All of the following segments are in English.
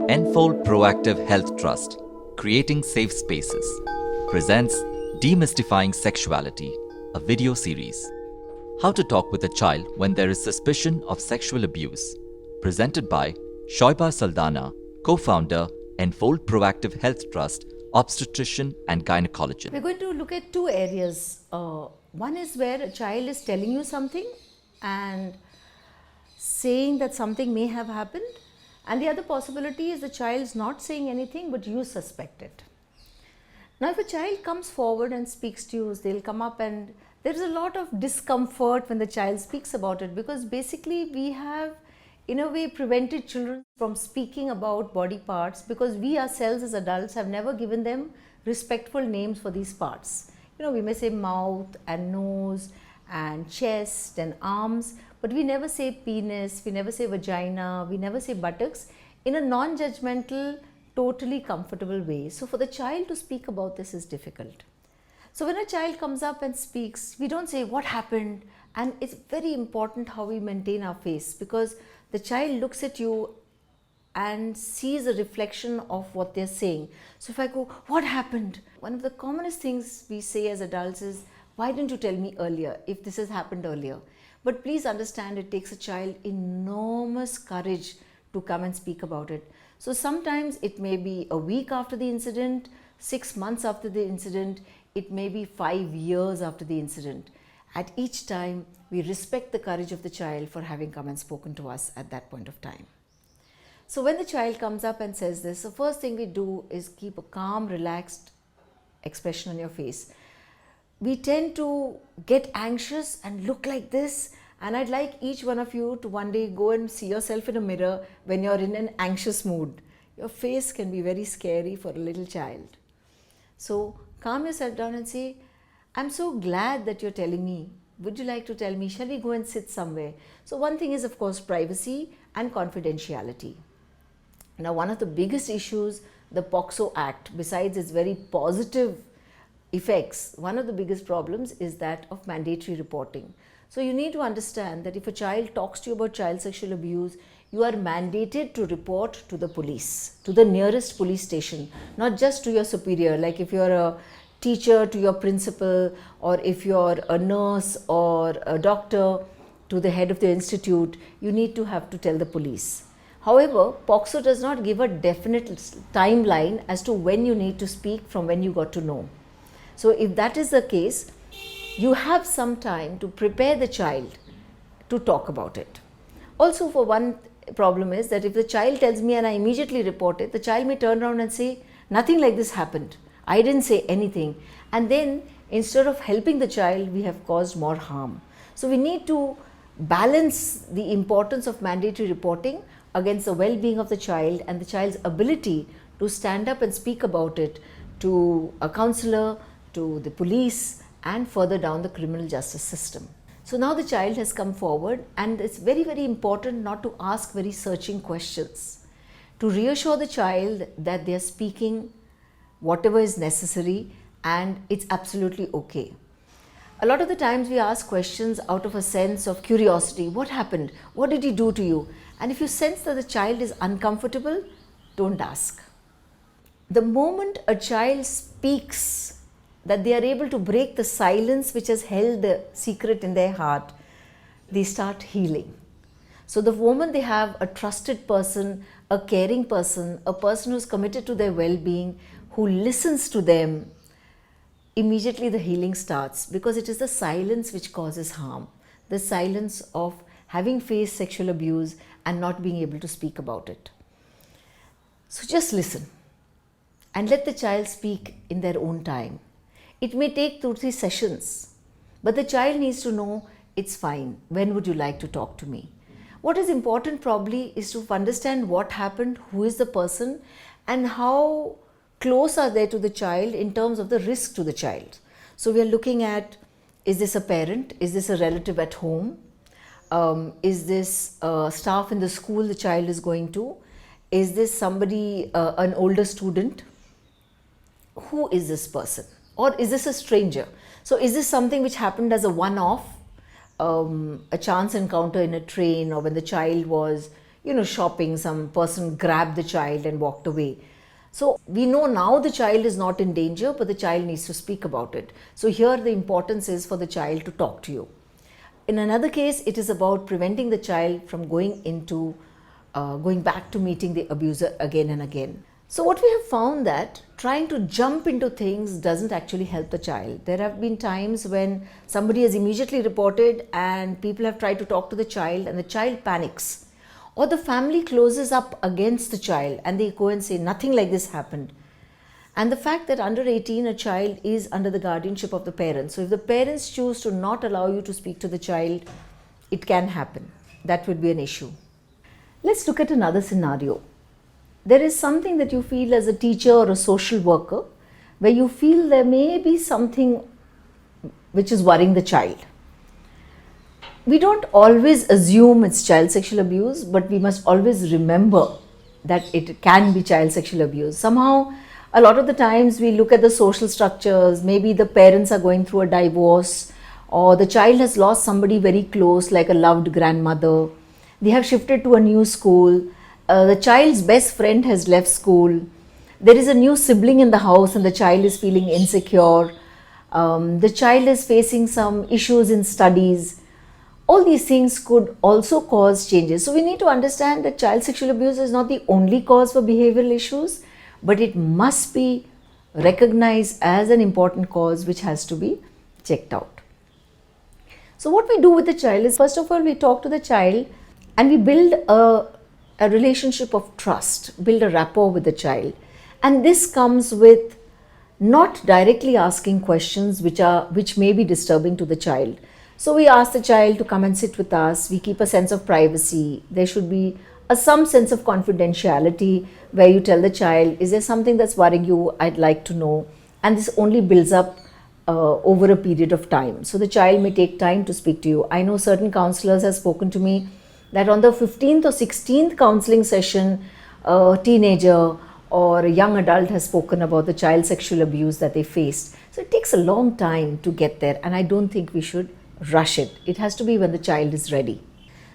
Enfold Proactive Health Trust, Creating Safe Spaces, presents Demystifying Sexuality, a video series. How to talk with a child when there is suspicion of sexual abuse, presented by Shoiba Saldana, co-founder, Enfold Proactive Health Trust, obstetrician and gynecologist. We're going to look at two areas. One is where a child is telling you something and saying that something may have happened, and the other possibility is the child is not saying anything but you suspect it. Now if a child comes forward and speaks to you, they'll come up and there's a lot of discomfort when the child speaks about it, because basically we have in a way prevented children from speaking about body parts because we ourselves as adults have never given them respectful names for these parts. We may say mouth and nose and chest and arms, but we never say penis, we never say vagina, we never say buttocks in a non-judgmental, totally comfortable way. So for the child to speak about this is difficult. So when a child comes up and speaks, we don't say what happened, and it's very important how we maintain our face, because the child looks at you and sees a reflection of what they're saying. So if I go, what happened? One of the commonest things we say as adults is, why didn't you tell me earlier if this has happened earlier? But please understand, it takes a child enormous courage to come and speak about it. So sometimes it may be a week after the incident, 6 months after the incident, it may be 5 years after the incident. At each time, we respect the courage of the child for having come and spoken to us at that point of time. So when the child comes up and says this, the first thing we do is keep a calm, relaxed expression on your face. We tend to get anxious and look like this, and I'd like each one of you to one day go and see yourself in a mirror when you're in an anxious mood. Your face can be very scary for a little child. So calm yourself down and say, I'm so glad that you're telling me. Would you like to tell me? Shall we go and sit somewhere? So one thing is, of course, privacy and confidentiality. Now, one of the biggest issues, the POCSO Act, besides its very positive effects, one of the biggest problems is that of mandatory reporting. So you need to understand that if a child talks to you about child sexual abuse, you are mandated to report to the police, to the nearest police station, not just to your superior, like if you're a teacher to your principal, or if you're a nurse or a doctor to the head of the institute, you need to have to tell the police. However, POCSO does not give a definite timeline as to when you need to speak from when you got to know. So if that is the case, you have some time to prepare the child to talk about it. Also, for one problem is that if the child tells me and I immediately report it, the child may turn around and say, nothing like this happened. I didn't say anything. And then instead of helping the child, we have caused more harm. So we need to balance the importance of mandatory reporting against the well-being of the child and the child's ability to stand up and speak about it to a counselor, to the police, and further down the criminal justice system. So now the child has come forward, and it's very, very important not to ask very searching questions, to reassure the child that they are speaking whatever is necessary and it's absolutely okay. A lot of the times we ask questions out of a sense of curiosity. What happened? What did he do to you? And if you sense that the child is uncomfortable, don't ask. The moment a child speaks, that they are able to break the silence which has held the secret in their heart, they start healing. So the moment they have a trusted person, a caring person, a person who's committed to their well-being, who listens to them, immediately the healing starts, because it is the silence which causes harm. The silence of having faced sexual abuse and not being able to speak about it. So just listen and let the child speak in their own time. It may take 2-3 sessions, but the child needs to know it's fine. When would you like to talk to me? What is important probably is to understand what happened, who is the person, and how close are they to the child in terms of the risk to the child. So we are looking at, is this a parent? Is this a relative at home? Is this staff in the school the child is going to? Is this somebody, an older student? Who is this person? Or is this a stranger? So is this something which happened as a one-off, a chance encounter in a train, or when the child was, shopping, some person grabbed the child and walked away. So we know now the child is not in danger, but the child needs to speak about it. So here the importance is for the child to talk to you. In another case, it is about preventing the child from going back to meeting the abuser again and again. So what we have found that trying to jump into things doesn't actually help the child. There have been times when somebody has immediately reported and people have tried to talk to the child and the child panics. Or the family closes up against the child and they go and say nothing like this happened. And the fact that under 18 a child is under the guardianship of the parents. So if the parents choose to not allow you to speak to the child, it can happen. That would be an issue. Let's look at another scenario. There is something that you feel as a teacher or a social worker where you feel there may be something which is worrying the child. We don't always assume it's child sexual abuse, but we must always remember that it can be child sexual abuse. Somehow, a lot of the times we look at the social structures, maybe the parents are going through a divorce or the child has lost somebody very close like a loved grandmother. They have shifted to a new school. The child's best friend has left school. There is a new sibling in the house and the child is feeling insecure. The child is facing some issues in studies. All these things could also cause changes. So we need to understand that child sexual abuse is not the only cause for behavioral issues, but it must be recognized as an important cause which has to be checked out. So what we do with the child is, first of all, we talk to the child and we build a relationship of trust, build a rapport with the child. And this comes with not directly asking questions which may be disturbing to the child. So we ask the child to come and sit with us. We keep a sense of privacy. There should be some sense of confidentiality where you tell the child, is there something that's worrying you? I'd like to know. And this only builds up over a period of time. So the child may take time to speak to you. I know certain counselors have spoken to me that on the 15th or 16th counseling session, a teenager or a young adult has spoken about the child sexual abuse that they faced. So it takes a long time to get there, and I don't think we should rush it. It has to be when the child is ready.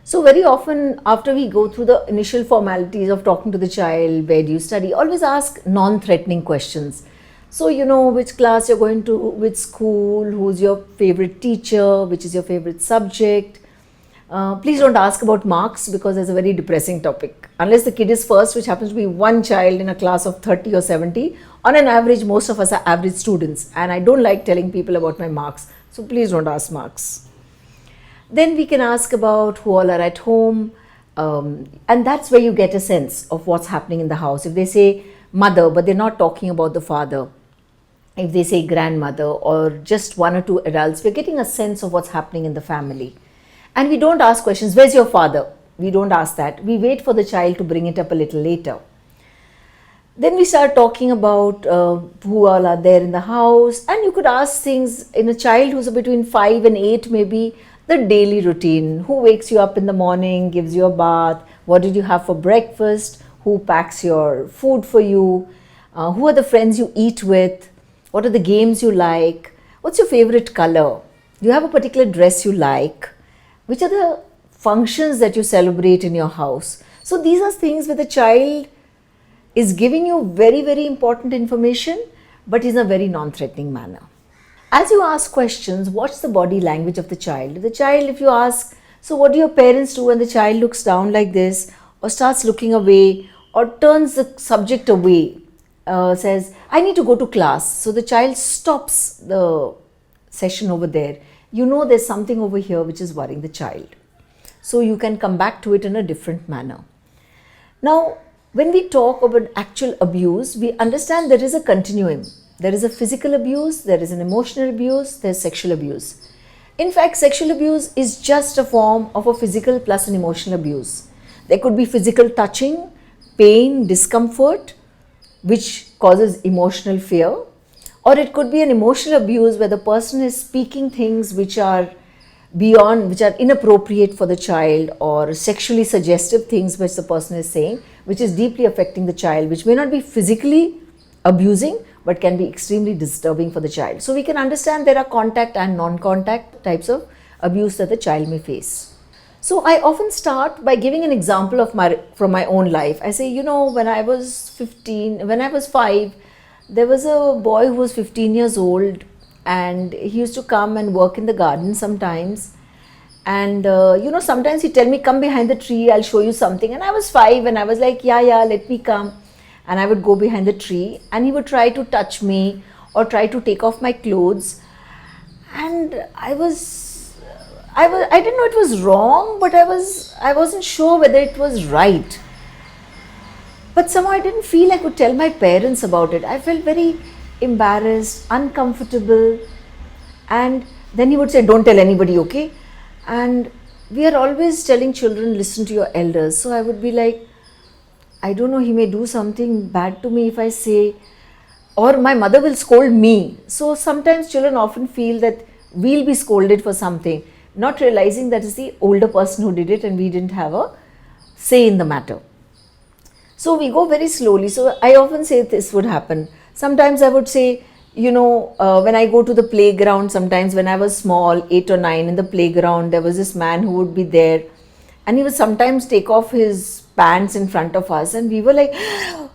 So very often after we go through the initial formalities of talking to the child, where do you study, always ask non-threatening questions. So which class you're going to, which school, who's your favorite teacher, which is your favorite subject. Please don't ask about marks because it's a very depressing topic. Unless the kid is first, which happens to be one child in a class of 30 or 70. On an average, most of us are average students, and I don't like telling people about my marks. So please don't ask marks. Then we can ask about who all are at home, and that's where you get a sense of what's happening in the house. If they say mother, but they're not talking about the father. If they say grandmother or just one or two adults, we're getting a sense of what's happening in the family. And we don't ask questions, where's your father? We don't ask that. We wait for the child to bring it up a little later. Then we start talking about who all are there in the house, and you could ask things in a child who's between 5 and 8 maybe, the daily routine. Who wakes you up in the morning, gives you a bath, what did you have for breakfast, who packs your food for you, who are the friends you eat with, what are the games you like, what's your favorite color, do you have a particular dress you like, which are the functions that you celebrate in your house. So these are things where the child is giving you very, very important information, but in a very non-threatening manner. As you ask questions, watch the body language of the child. The child, if you ask, so what do your parents do, and the child looks down like this, or starts looking away, or turns the subject away, says, I need to go to class. So the child stops the session over there. You know there's something over here which is worrying the child. So you can come back to it in a different manner. Now, when we talk about actual abuse, we understand there is a continuum. There is a physical abuse, there is an emotional abuse, there's sexual abuse. In fact, sexual abuse is just a form of a physical plus an emotional abuse. There could be physical touching, pain, discomfort, which causes emotional fear. Or it could be an emotional abuse where the person is speaking things which are beyond, which are inappropriate for the child, or sexually suggestive things which the person is saying, which is deeply affecting the child, which may not be physically abusing, but can be extremely disturbing for the child. So we can understand there are contact and non-contact types of abuse that the child may face. So I often start by giving an example of from my own life. I say, when I was 15, when I was 5, there was a boy who was 15 years old, and he used to come and work in the garden sometimes. And sometimes he'd tell me, come behind the tree, I'll show you something. And I was 5 and I was like, yeah, let me come. And I would go behind the tree and he would try to touch me or try to take off my clothes. And I didn't know it was wrong, but I wasn't sure whether it was right. But somehow I didn't feel I could tell my parents about it. I felt very embarrassed, uncomfortable. And then he would say, don't tell anybody, okay? And we are always telling children, listen to your elders. So I would be like, I don't know, he may do something bad to me if I say, or my mother will scold me. So sometimes children often feel that we'll be scolded for something, not realizing that it's the older person who did it and we didn't have a say in the matter. So we go very slowly. So I often say this would happen. Sometimes I would say, when I go to the playground, sometimes when I was small, 8 or 9, in the playground, there was this man who would be there, and he would sometimes take off his pants in front of us, and we were like,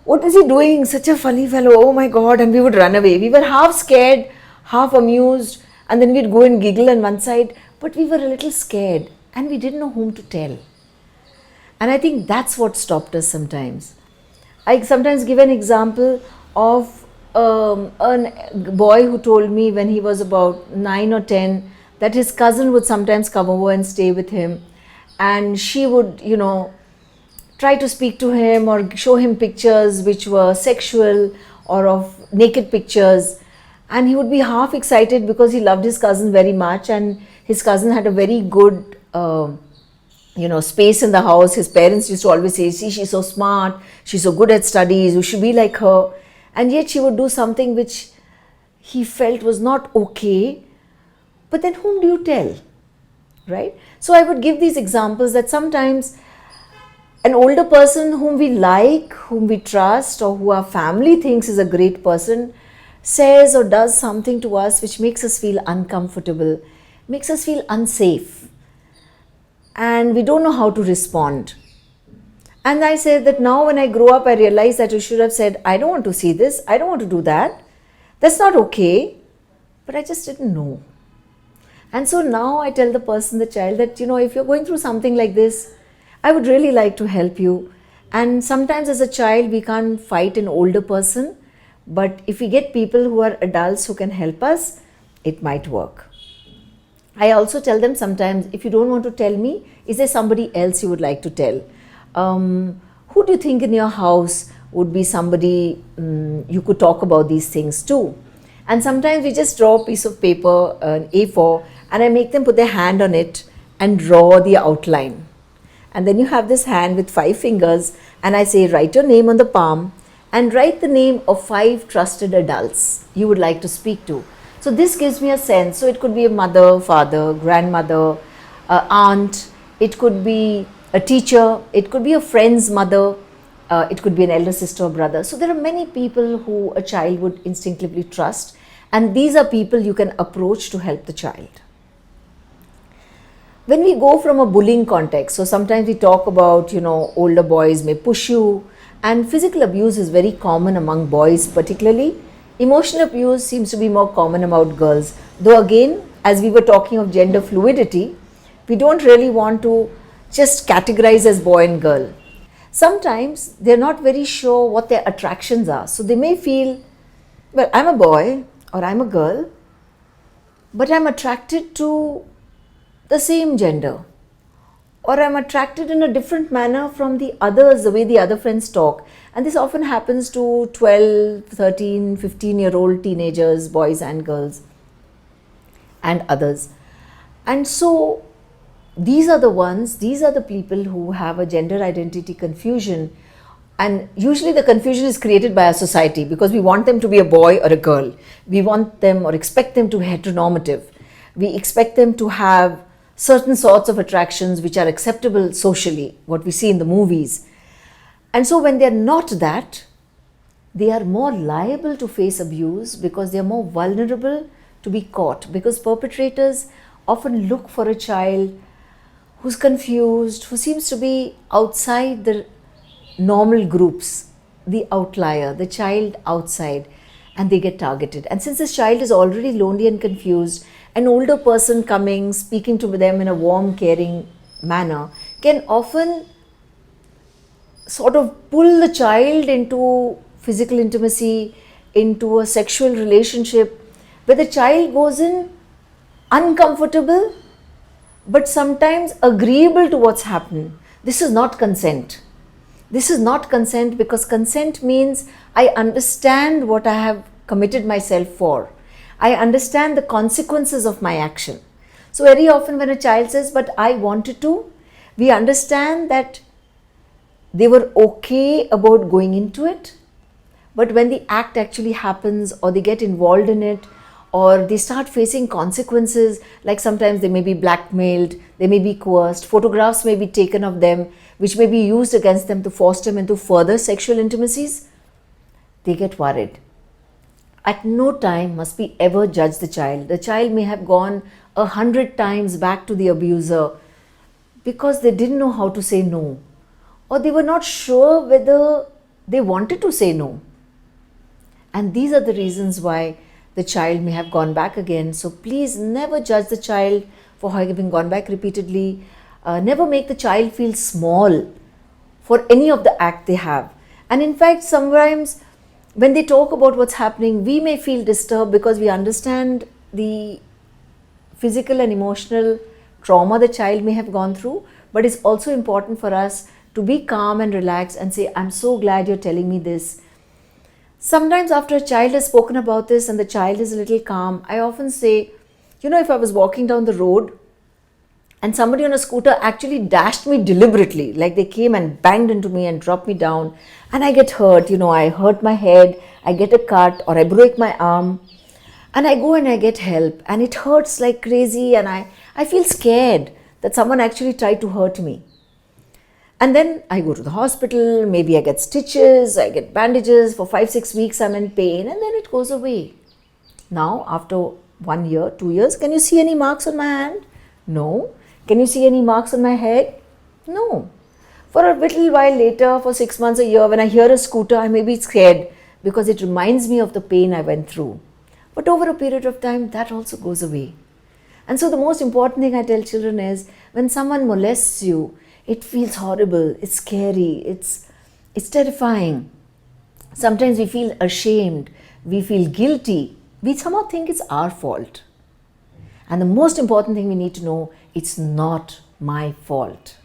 what is he doing? Such a funny fellow, oh my God, and we would run away. We were half scared, half amused, and then we'd go and giggle on one side, but we were a little scared and we didn't know whom to tell. And I think that's what stopped us sometimes. I sometimes give an example of a boy who told me when he was about 9 or 10 that his cousin would sometimes come over and stay with him, and she would, try to speak to him or show him pictures which were sexual or of naked pictures, and he would be half excited because he loved his cousin very much, and his cousin had a very good space in the house. His parents used to always say, see, she's so smart, she's so good at studies, you should be like her. And yet she would do something which he felt was not okay. But then whom do you tell, right? So I would give these examples that sometimes an older person whom we like, whom we trust, or who our family thinks is a great person, says or does something to us which makes us feel uncomfortable, makes us feel unsafe, and we don't know how to respond. And I said that now when I grow up, I realized that I should have said, I don't want to see this, I don't want to do that, that's not okay, but I just didn't know. And so now I tell the person, the child, that if you're going through something like this, I would really like to help you. And sometimes as a child we can't fight an older person, but if we get people who are adults who can help us, it might work. I also tell them sometimes, if you don't want to tell me, is there somebody else you would like to tell? Who do you think in your house would be somebody you could talk about these things to? And sometimes we just draw a piece of paper, an A4, and I make them put their hand on it and draw the outline. And then you have this hand with 5 fingers, and I say, write your name on the palm and write the name of 5 trusted adults you would like to speak to. So this gives me a sense. So it could be a mother, father, grandmother, aunt, it could be a teacher, it could be a friend's mother, it could be an elder sister or brother. So there are many people who a child would instinctively trust, and these are people you can approach to help the child. When we go from a bullying context, so sometimes we talk about, older boys may push you, and physical abuse is very common among boys particularly. Emotional abuse seems to be more common about girls. Though again, as we were talking of gender fluidity, we don't really want to just categorize as boy and girl. Sometimes they're not very sure what their attractions are. So they may feel, well, I'm a boy or I'm a girl, but I'm attracted to the same gender, or I'm attracted in a different manner from the others, the way the other friends talk. And this often happens to 12, 13, 15-year-old teenagers, boys and girls, and others. And so these are the people who have a gender identity confusion. And usually the confusion is created by our society because we want them to be a boy or a girl. We want them or expect them to be heteronormative. We expect them to have certain sorts of attractions which are acceptable socially, what we see in the movies. And so when they're not that, they are more liable to face abuse because they're more vulnerable to be caught, because perpetrators often look for a child who's confused, who seems to be outside the normal groups, the outlier, the child outside, and they get targeted. And since this child is already lonely and confused, an older person coming, speaking to them in a warm, caring manner can often sort of pull the child into physical intimacy, into a sexual relationship where the child goes in uncomfortable but sometimes agreeable to what's happening. This is not consent. This is not consent, because consent means I understand what I have committed myself for. I understand the consequences of my action. So very often when a child says, but I wanted to, we understand that they were okay about going into it, but when the act actually happens, or they get involved in it, or they start facing consequences, like sometimes they may be blackmailed, they may be coerced, photographs may be taken of them, which may be used against them to force them into further sexual intimacies, they get worried. At no time must we ever judge the child. The child may have gone 100 times back to the abuser because they didn't know how to say no, or they were not sure whether they wanted to say no. And these are the reasons why the child may have gone back again. So please never judge the child for having gone back repeatedly. Never make the child feel small for any of the act they have. And in fact, sometimes when they talk about what's happening, we may feel disturbed because we understand the physical and emotional trauma the child may have gone through. But it's also important for us to be calm and relaxed and say, I'm so glad you're telling me this. Sometimes after a child has spoken about this and the child is a little calm, I often say, if I was walking down the road and somebody on a scooter actually dashed me deliberately, like they came and banged into me and dropped me down, and I get hurt, I hurt my head, I get a cut, or I break my arm, and I go and I get help, and it hurts like crazy, and I feel scared that someone actually tried to hurt me. And then I go to the hospital, maybe I get stitches, I get bandages, for 5-6 weeks I'm in pain, and then it goes away. Now, after 1 year, 2 years, can you see any marks on my hand? No. Can you see any marks on my head? No. For a little while later, for 6 months, a year, when I hear a scooter, I may be scared because it reminds me of the pain I went through. But over a period of time, that also goes away. And so the most important thing I tell children is, when someone molests you, it feels horrible, it's scary, it's terrifying. Sometimes we feel ashamed, we feel guilty, we somehow think it's our fault. And the most important thing we need to know, it's not my fault.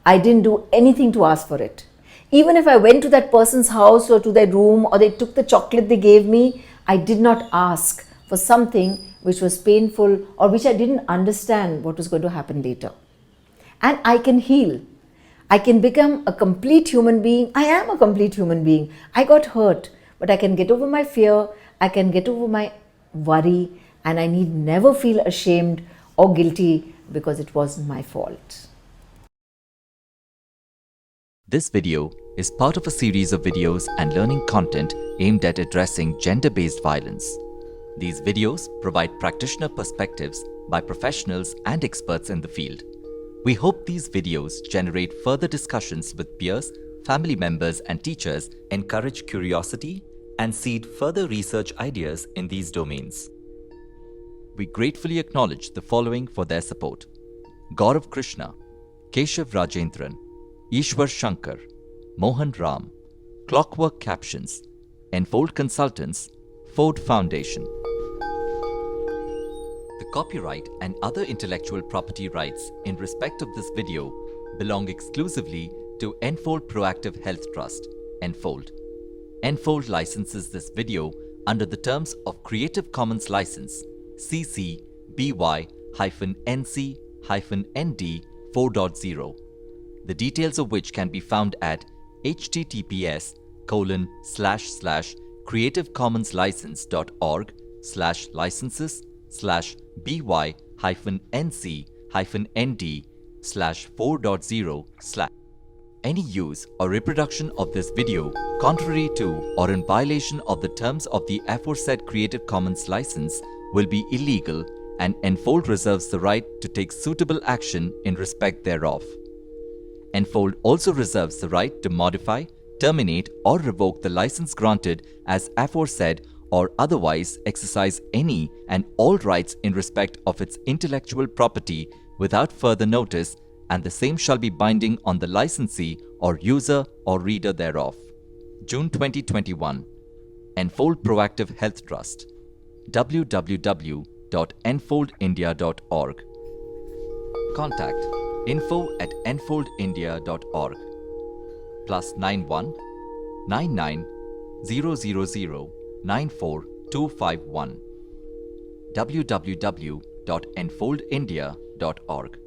I didn't do anything to ask for it. Even if I went to that person's house or to their room, or they took the chocolate they gave me, I did not ask for something which was painful or which I didn't understand what was going to happen later. And I can heal. I can become a complete human being. I am a complete human being. I got hurt, but I can get over my fear. I can get over my worry, and I need never feel ashamed or guilty because it wasn't my fault. This video is part of a series of videos and learning content aimed at addressing gender-based violence. These videos provide practitioner perspectives by professionals and experts in the field. We hope these videos generate further discussions with peers, family members, and teachers, encourage curiosity, and seed further research ideas in these domains. We gratefully acknowledge the following for their support: Gaurav Krishna, Keshav Rajendran, Ishwar Shankar, Mohan Ram, Clockwork Captions, Enfold Consultants, Ford Foundation. The copyright and other intellectual property rights in respect of this video belong exclusively to Enfold Proactive Health Trust, Enfold. Enfold licenses this video under the terms of Creative Commons License CC BY-NC-ND 4.0, the details of which can be found at https://creativecommonslicense.org/licenses/by-NC-ND/4.0/. Any use or reproduction of this video contrary to or in violation of the terms of the aforesaid Creative Commons license will be illegal and Enfold reserves the right to take suitable action in respect thereof. Enfold also reserves the right to modify, terminate, or revoke the license granted as aforesaid, or otherwise exercise any and all rights in respect of its intellectual property without further notice, and the same shall be binding on the licensee or user or reader thereof. June 2021. Enfold Proactive Health Trust. www.enfoldindia.org. Contact info@enfoldindia.org. +91 99 000 94251. www.enfoldindia.org.